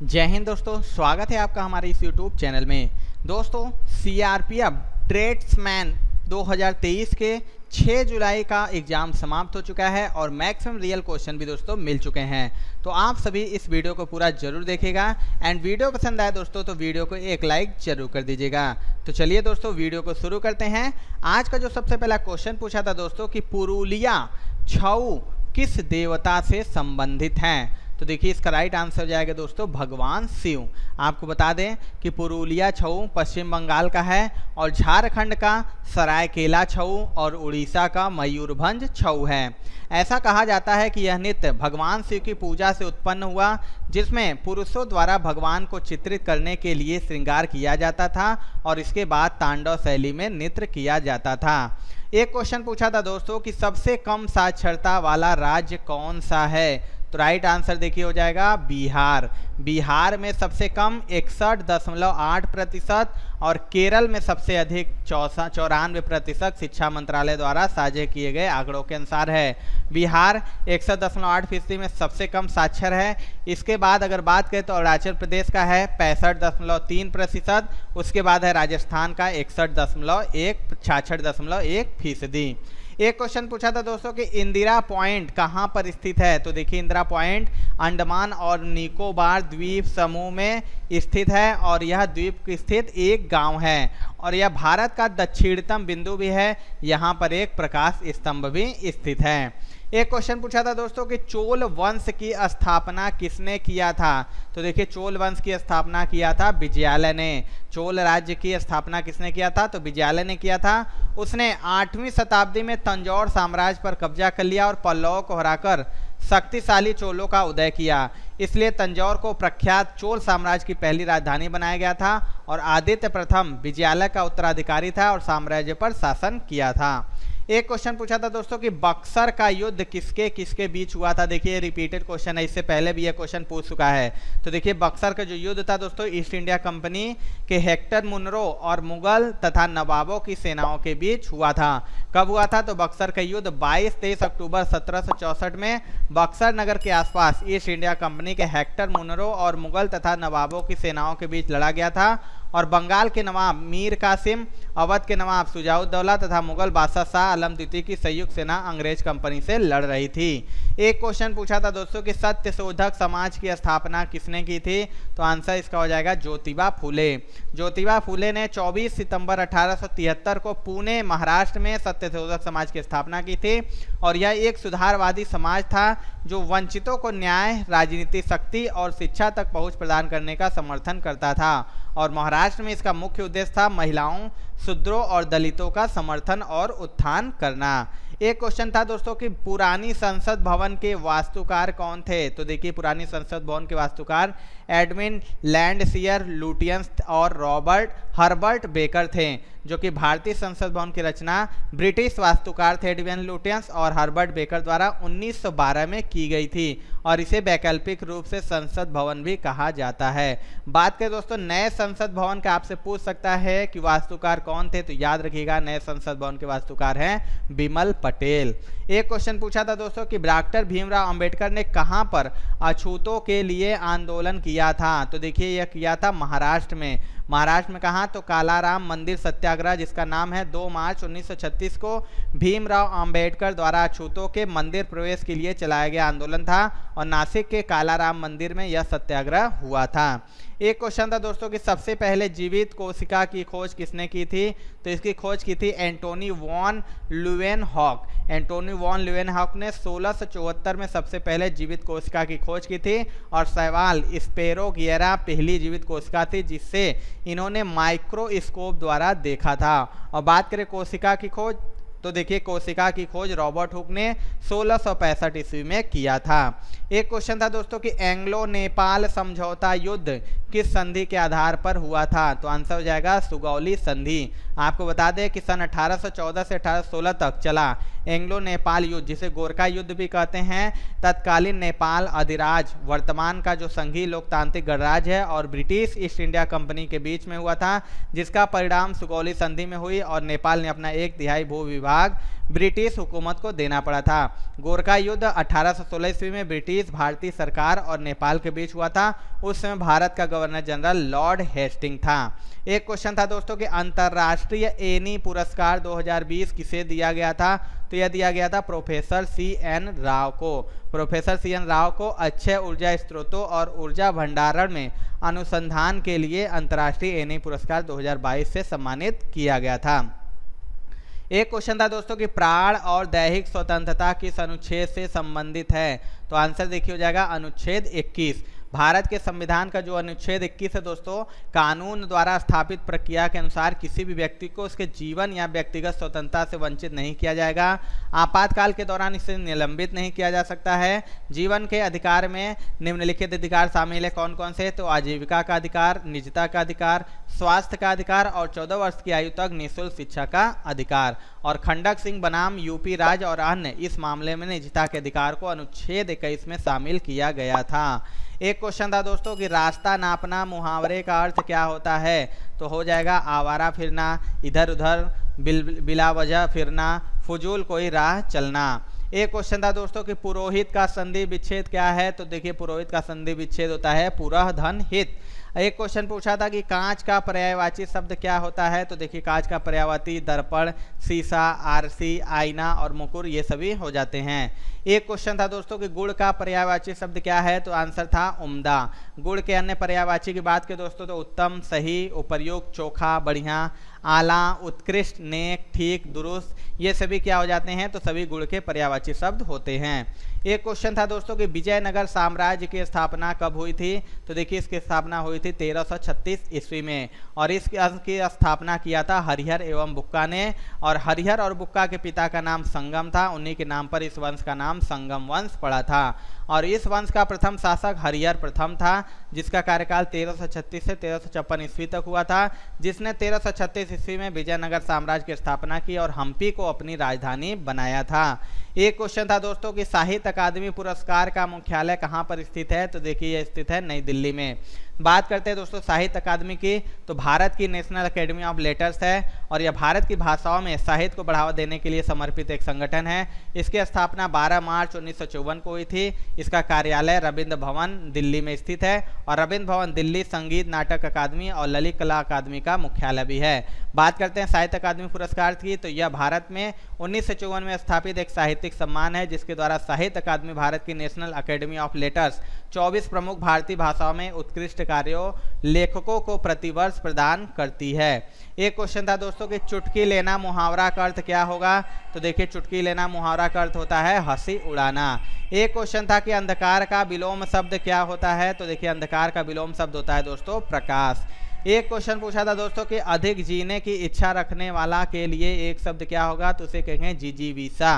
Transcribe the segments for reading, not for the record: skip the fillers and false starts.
जय हिंद दोस्तों, स्वागत है आपका हमारे इस YouTube चैनल में। दोस्तों, सीआरपीएफ ट्रेड्समैन 2023 के 6 जुलाई का एग्ज़ाम समाप्त हो चुका है और मैक्सिमम रियल क्वेश्चन भी दोस्तों मिल चुके हैं। तो आप सभी इस वीडियो को पूरा जरूर देखिएगा एंड वीडियो पसंद आए दोस्तों तो वीडियो को एक लाइक जरूर कर दीजिएगा। तो चलिए दोस्तों वीडियो को शुरू करते हैं। आज का जो सबसे पहला क्वेश्चन पूछा था दोस्तों कि पुरुलिया छऊ किस देवता से संबंधित हैं। तो देखिए इसका राइट आंसर हो जाएगा दोस्तों भगवान शिव। आपको बता दें कि पुरुलिया छऊ पश्चिम बंगाल का है और झारखंड का सरायकेला छऊ और उड़ीसा का मयूरभंज छऊ है। ऐसा कहा जाता है कि यह नृत्य भगवान शिव की पूजा से उत्पन्न हुआ, जिसमें पुरुषों द्वारा भगवान को चित्रित करने के लिए श्रृंगार किया जाता था और इसके बाद तांडव शैली में नृत्य किया जाता था। एक क्वेश्चन पूछा था दोस्तों कि सबसे कम साक्षरता वाला राज्य कौन सा है। तो राइट आंसर देखिए हो जाएगा बिहार। बिहार में सबसे कम 61.8% और केरल में सबसे अधिक 94% शिक्षा मंत्रालय द्वारा साझे किए गए आंकड़ों के अनुसार है। बिहार 61.8% में सबसे कम साक्षर है। इसके बाद अगर बात करें तो अरुणाचल प्रदेश का है 65.3%। उसके बाद है राजस्थान का 66.1%। एक क्वेश्चन पूछा था दोस्तों कि इंदिरा पॉइंट कहाँ पर स्थित है। तो देखिए इंदिरा पॉइंट अंडमान और निकोबार द्वीप समूह में स्थित है और यह द्वीप स्थित एक गांव है और यह भारत का दक्षिणतम बिंदु भी है। यहाँ पर एक प्रकाश स्तंभ भी स्थित है। एक क्वेश्चन पूछा था दोस्तों कि चोल वंश की स्थापना किसने किया था। तो देखिए चोल वंश की स्थापना किया था विजयालय ने। चोल राज्य की स्थापना किसने किया था। तो विजयालय ने किया था। उसने 8वीं शताब्दी में तंजौर साम्राज्य पर कब्जा कर लिया और पल्लवों को हराकर शक्तिशाली चोलों का उदय किया। इसलिए तंजौर को प्रख्यात चोल साम्राज्य की पहली राजधानी बनाया गया था और आदित्य प्रथम विजयालय का उत्तराधिकारी था और साम्राज्य पर शासन किया था। एक क्वेश्चन पूछा था दोस्तों कि बक्सर का युद्ध किसके किसके बीच हुआ था। देखिए रिपीटेड क्वेश्चन है, इससे पहले भी यह क्वेश्चन पूछ चुका है। तो देखिए बक्सर का जो युद्ध था दोस्तों ईस्ट इंडिया कंपनी के हेक्टर मुनरो और मुगल तथा नवाबों की सेनाओं के बीच हुआ था। कब हुआ था। तो बक्सर का युद्ध 22-23 अक्टूबर 1764 में बक्सर नगर के आसपास ईस्ट इंडिया कंपनी के हेक्टर मुनरो और मुगल तथा नवाबों की सेनाओं के बीच लड़ा गया था और बंगाल के नवाब मीर कासिम, अवध के नवाब शुजाउद्दौला तथा मुगल बादशाह शाह आलम द्वितीय की संयुक्त सेना अंग्रेज कंपनी से लड़ रही थी। एक क्वेश्चन पूछा था दोस्तों कि सत्यशोधक समाज की स्थापना किसने की थी। तो आंसर इसका हो जाएगा ज्योतिबा फूले। ज्योतिबा फूले ने 24 सितंबर 1873 को पुणे महाराष्ट्र में सत्यशोधक समाज की स्थापना की थी और यह एक सुधारवादी समाज था जो वंचितों को न्याय, राजनीतिक शक्ति और शिक्षा तक पहुंच प्रदान करने का समर्थन करता था और महाराष्ट्र में इसका मुख्य उद्देश्य था महिलाओं, शूद्रों और दलितों का समर्थन और उत्थान करना। एक क्वेश्चन था दोस्तों कि पुरानी संसद भवन के वास्तुकार कौन थे। तो देखिए पुरानी संसद भवन के वास्तुकार एडविन लैंडसियर लुटियंस और रॉबर्ट हर्बर्ट बेकर थे, जो कि भारतीय संसद भवन की रचना ब्रिटिश वास्तुकार थे एडविन लुटियंस और हर्बर्ट बेकर द्वारा 1912 में की गई थी और इसे वैकल्पिक रूप से संसद भवन भी कहा जाता है। बात करें दोस्तों नए संसद भवन का, आपसे पूछ सकता है कि वास्तुकार कौन थे। तो याद रखिएगा नए संसद भवन के वास्तुकार हैं बिमल पटेल। एक क्वेश्चन पूछा था दोस्तों कि डॉक्टर भीमराव अंबेडकर ने कहां पर अछूतों के लिए आंदोलन किया था। तो देखिए यह किया था महाराष्ट्र में। महाराष्ट्र में कहा तो कालाराम मंदिर सत्याग्रह, जिसका नाम है 2 मार्च 1936 को भीमराव अंबेडकर द्वारा अछूतों के मंदिर प्रवेश के लिए चलाया गया आंदोलन था और नासिक के कालाराम मंदिर में यह सत्याग्रह हुआ था। एक क्वेश्चन था दोस्तों कि सबसे पहले जीवित कोशिका की खोज किसने की थी। तो इसकी खोज की थी Antony von Leeuwenhoek. Antony von Leeuwenhoek ने 1674 में सबसे पहले जीवित कोशिका की खोज की थी और सवाल स्पेरोगियरा पहली जीवित कोशिका थी जिससे इन्होंने माइक्रोस्कोप द्वारा देखा था। और बात करें कोशिका की खोज, तो देखिए कोशिका की खोज रॉबर्ट हुक ने 1665 ईस्वी में किया था। एक क्वेश्चन था दोस्तों कि एंग्लो नेपाल समझौता युद्ध किस संधि के आधार पर हुआ था? तो आंसर हो जाएगा सुगौली संधि। आपको बता दें कि सन 1814 से 1816 तक चला एंग्लो नेपाल युद्ध, जिसे गोरखा युद्ध भी कहते हैं, तत्कालीन नेपाल अधिराज वर्तमान का जो संघीय लोकतांत्रिक गणराज्य है और ब्रिटिश ईस्ट इंडिया कंपनी के बीच में हुआ था, जिसका परिणाम सुगौली संधि में हुई और नेपाल ने अपना 1/3 भू विभाग ब्रिटिश हुकूमत को देना पड़ा था। गोरखा युद्ध 1816 ईस्वी में ब्रिटिश भारतीय सरकार और नेपाल के बीच हुआ था। उस समय भारत का गवर्नर जनरल लॉर्ड हेस्टिंग था। एक क्वेश्चन था दोस्तों कि अंतर्राष्ट्रीय एनी पुरस्कार 2020 किसे दिया गया था? तो यह दिया गया था प्रोफेसर CN राव को। प्रोफेसर CN राव को अक्षय ऊर्जा स्रोतों और ऊर्जा भंडारण में अनुसंधान के लिए अंतर्राष्ट्रीय एनी पुरस्कार 2022 से सम्मानित किया गया था। एक क्वेश्चन था दोस्तों कि प्राण और दैहिक स्वतंत्रता किस अनुच्छेद से संबंधित है? तो आंसर देखिए हो जाएगा अनुच्छेद 21। भारत के संविधान का जो अनुच्छेद 21 है दोस्तों, कानून द्वारा स्थापित प्रक्रिया के अनुसार किसी भी व्यक्ति को उसके जीवन या व्यक्तिगत स्वतंत्रता से वंचित नहीं किया जाएगा। आपातकाल के दौरान इसे निलंबित नहीं किया जा सकता है। जीवन के अधिकार में निम्नलिखित अधिकार शामिल है, कौन कौन से? तो आजीविका का अधिकार, निजता का अधिकार, स्वास्थ्य का अधिकार और 14 वर्ष की आयु तक निःशुल्क शिक्षा का अधिकार। और खंडक सिंह बनाम यूपी राज्य और अन्य इस मामले में निजता के अधिकार को अनुच्छेद 21 में शामिल किया गया था। एक क्वेश्चन था दोस्तों कि रास्ता नापना मुहावरे का अर्थ क्या होता है? तो हो जाएगा आवारा फिरना, इधर उधर बिला वजह फिरना, फजूल कोई राह चलना। एक क्वेश्चन था दोस्तों कि पुरोहित का संधि विच्छेद क्या है? तो देखिए पुरोहित का संधि विच्छेद होता है पुरह धन हित। एक क्वेश्चन पूछा था कि कांच का पर्यायवाची शब्द क्या होता है? तो देखिए कांच का पर्यायवाची दर्पण, शीशा, आरसी, आईना और मुकुर ये सभी हो जाते हैं। एक क्वेश्चन था दोस्तों कि गुड़ का पर्यायवाची शब्द क्या है? तो आंसर था उम्दा। गुड़ के अन्य पर्यायवाची की बात करें दोस्तों तो उत्तम, सही, उपयुक्त, चोखा, बढ़िया, आला, उत्कृष्ट, नेक, ठीक, दुरुस्त ये सभी क्या हो जाते हैं? तो सभी गुड़ के पर्यायवाची शब्द होते हैं। एक क्वेश्चन था दोस्तों कि विजयनगर साम्राज्य की स्थापना कब हुई थी? तो देखिए इसकी स्थापना हुई थी 1336 ईस्वी में और इसकी स्थापना किया था हरिहर एवं बुक्का ने। और हरिहर और बुक्का के पिता का नाम संगम था, उन्हीं के नाम पर इस वंश का नाम संगम वंश पड़ा था। और इस वंश का प्रथम शासक हरिहर प्रथम था, जिसका कार्यकाल 1336 से 1356 ईस्वी तक हुआ था, जिसने 1336 ईस्वी में विजयनगर साम्राज्य की स्थापना की और हम्पी को अपनी राजधानी बनाया था। एक क्वेश्चन था दोस्तों कि साहित्य अकादमी पुरस्कार का मुख्यालय कहाँ पर स्थित है? तो देखिए यह स्थित है नई दिल्ली में। बात करते हैं दोस्तों साहित्य अकादमी की, तो भारत की नेशनल एकेडमी ऑफ लेटर्स है और यह भारत की भाषाओं में साहित्य को बढ़ावा देने के लिए समर्पित एक संगठन है। इसकी स्थापना 12 मार्च 1954 को हुई थी। इसका कार्यालय रविंद्र भवन दिल्ली में स्थित है और रविंद्र भवन दिल्ली संगीत नाटक अकादमी और ललित कला अकादमी का मुख्यालय भी है। बात करते हैं साहित्य अकादमी पुरस्कार की, तो यह भारत में 1954 में स्थापित एक साहित्यिक सम्मान है, जिसके द्वारा साहित्य अकादमी भारत की नेशनल एकेडमी ऑफ लेटर्स 24 प्रमुख भारतीय भाषाओं में उत्कृष्ट कार्यों लेखकों को प्रतिवर्ष प्रदान करती है। एक क्वेश्चन था दोस्तों कि चुटकी लेना मुहावरा का अर्थ क्या होगा? तो देखिए चुटकी लेना मुहावरा का अर्थ होता है हंसी उड़ाना। एक क्वेश्चन था कि अंधकार का विलोम शब्द क्या होता है? तो देखिए अंधकार का विलोम शब्द होता है दोस्तों प्रकाश। एक क्वेश्चन पूछा था दोस्तों कि अधिक जीने की इच्छा रखने वाला के लिए एक शब्द क्या होगा? तो उसे कहेंगे जिजीविषा।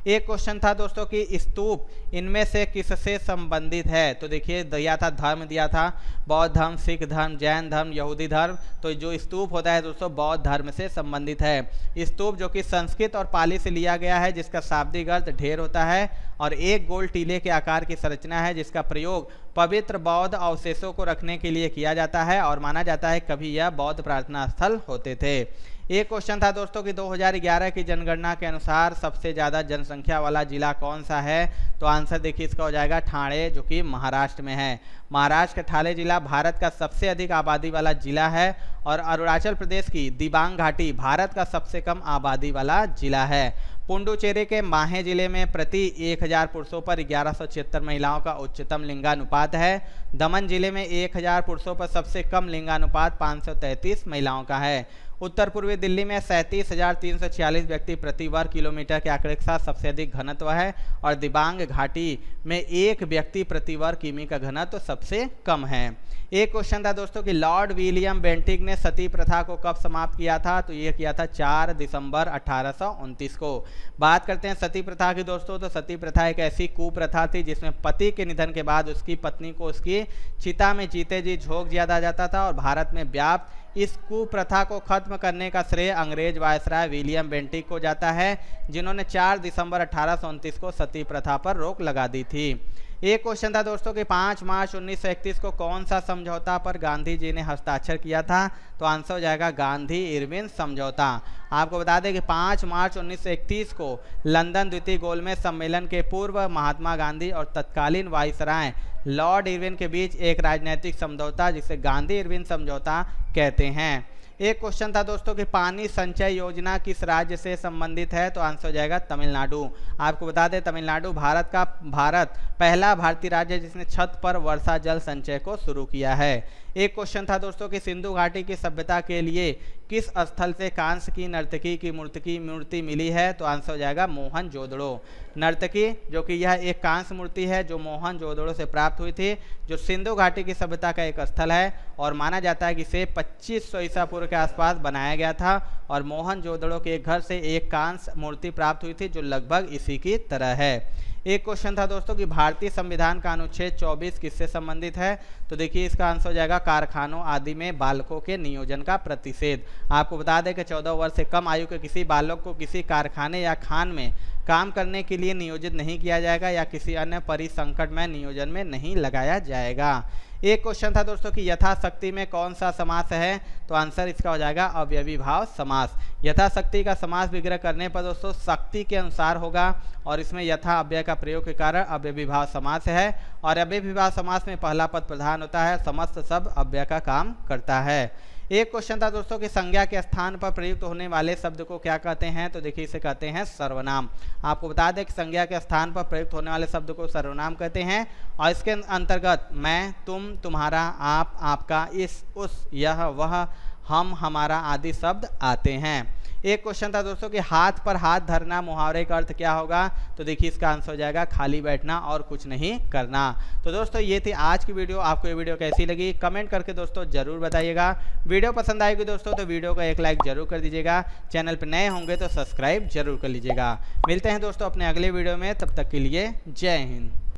एक क्वेश्चन था दोस्तों कि स्तूप इनमें से किससे संबंधित है? तो देखिए दिया था धर्म दिया था, बौद्ध धर्म, सिख धर्म, जैन धर्म, यहूदी धर्म। तो जो स्तूप होता है दोस्तों बौद्ध धर्म से संबंधित है। स्तूप जो कि संस्कृत और पाली से लिया गया है, जिसका शाब्दिक अर्थ ढेर होता है और एक गोल टीले के आकार की संरचना है, जिसका प्रयोग पवित्र बौद्ध अवशेषों को रखने के लिए किया जाता है और माना जाता है कभी यह बौद्ध प्रार्थना स्थल होते थे। एक क्वेश्चन था दोस्तों कि 2011 की जनगणना के अनुसार सबसे ज़्यादा जनसंख्या वाला जिला कौन सा है? तो आंसर देखिए इसका हो जाएगा ठाणे, जो कि महाराष्ट्र में है। महाराष्ट्र का ठाणे जिला भारत का सबसे अधिक आबादी वाला जिला है और अरुणाचल प्रदेश की दिबांग घाटी भारत का सबसे कम आबादी वाला जिला है। पुडुचेरी के माहे जिले में प्रति 1000 पुरुषों पर 1176 महिलाओं का उच्चतम लिंगानुपात है। दमन जिले में 1000 पुरुषों पर सबसे कम लिंगानुपात 533 महिलाओं का है। उत्तर पूर्वी दिल्ली में 37,346 व्यक्ति प्रति वर्ग किलोमीटर के आंकड़े के साथ सबसे अधिक घनत्व है और दिबांग घाटी में 1 व्यक्ति प्रति वर्ग किमी का घनत्व सबसे कम है। एक क्वेश्चन था दोस्तों कि लॉर्ड विलियम बेंटिक ने सती प्रथा को कब समाप्त किया था, तो ये किया था 4 दिसंबर 1829 को। बात करते हैं सती प्रथा की दोस्तों, तो सती प्रथा एक ऐसी कुप्रथा थी जिसमें पति के निधन के बाद उसकी पत्नी को उसकी चिता में जीते जी झोंक दिया जाता था, और भारत में व्याप्त इस कुप्रथा को खत्म करने का श्रेय अंग्रेज वायसराय विलियम बेंटिक को जाता है, जिन्होंने 4 दिसंबर 1829 को सती प्रथा पर रोक लगा दी थी। एक क्वेश्चन था दोस्तों कि 5 मार्च 1931 को कौन सा समझौता पर गांधी जी ने हस्ताक्षर किया था, तो आंसर हो जाएगा गांधी इरविन समझौता। आपको बता दें कि 5 मार्च 1931 को लंदन द्वितीय गोलमेज सम्मेलन के पूर्व महात्मा गांधी और तत्कालीन वायसराय लॉर्ड इरविन के बीच एक राजनीतिक समझौता जिसे गांधी इरविन समझौता कहते हैं। एक क्वेश्चन था दोस्तों कि पानी संचय योजना किस राज्य से संबंधित है, तो आंसर हो जाएगा तमिलनाडु। आपको बता दें तमिलनाडु भारत पहला भारतीय राज्य जिसने छत पर वर्षा जल संचय को शुरू किया है। एक क्वेश्चन था दोस्तों कि सिंधु घाटी की सभ्यता के लिए किस स्थल से कांस्य की नर्तकी की मूर्ति मिली है, तो आंसर हो जाएगा मोहनजोदड़ो। नर्तकी जो कि यह एक कांस्य मूर्ति है जो मोहनजोदड़ो से प्राप्त हुई थी, जो सिंधु घाटी की सभ्यता का एक स्थल है, और माना जाता है कि इसे 2500 ईसा पूर्व के आसपास बनाया गया था, और मोहनजोदड़ो के एक घर से एक कांस्य मूर्ति प्राप्त हुई थी जो लगभग इसी की तरह है। एक क्वेश्चन था दोस्तों कि भारतीय संविधान का अनुच्छेद 24 किससे संबंधित है, तो देखिए इसका आंसर हो जाएगा कारखानों आदि में बालकों के नियोजन का प्रतिषेध। आपको बता दें कि 14 वर्ष से कम आयु के किसी बालक को किसी कारखाने या खान में काम करने के लिए नियोजित नहीं किया जाएगा या किसी अन्य परिसंकट में नियोजन में नहीं लगाया जाएगा। एक क्वेश्चन था दोस्तों कि यथाशक्ति में कौन सा समास है, तो आंसर इसका हो जाएगा अव्ययीभाव समास। यथाशक्ति का समास विग्रह करने पर दोस्तों शक्ति के अनुसार होगा, और इसमें यथा अव्यय का प्रयोग के कारण अव्ययीभाव समास है, और अव्ययीभाव समास में पहला पद प्रधान होता है, समस्त शब्द अव्यय का काम करता है। एक क्वेश्चन था दोस्तों कि संज्ञा के स्थान पर प्रयुक्त होने वाले शब्द को क्या कहते हैं, तो देखिए इसे कहते हैं सर्वनाम। आपको बता दें कि संज्ञा के स्थान पर प्रयुक्त होने वाले शब्द को सर्वनाम कहते हैं, और इसके अंतर्गत मैं, तुम, तुम्हारा, आप, आपका, इस, उस, यह, वह, हम, हमारा आदि शब्द आते हैं। एक क्वेश्चन था दोस्तों कि हाथ पर हाथ धरना मुहावरे का अर्थ क्या होगा, तो देखिए इसका आंसर हो जाएगा खाली बैठना और कुछ नहीं करना। तो दोस्तों ये थी आज की वीडियो। आपको ये वीडियो कैसी लगी कमेंट करके दोस्तों जरूर बताइएगा। वीडियो पसंद आएगी दोस्तों तो वीडियो को एक लाइक जरूर कर दीजिएगा। चैनल पर नए होंगे तो सब्सक्राइब जरूर कर लीजिएगा। मिलते हैं दोस्तों अपने अगले वीडियो में, तब तक के लिए जय हिंद।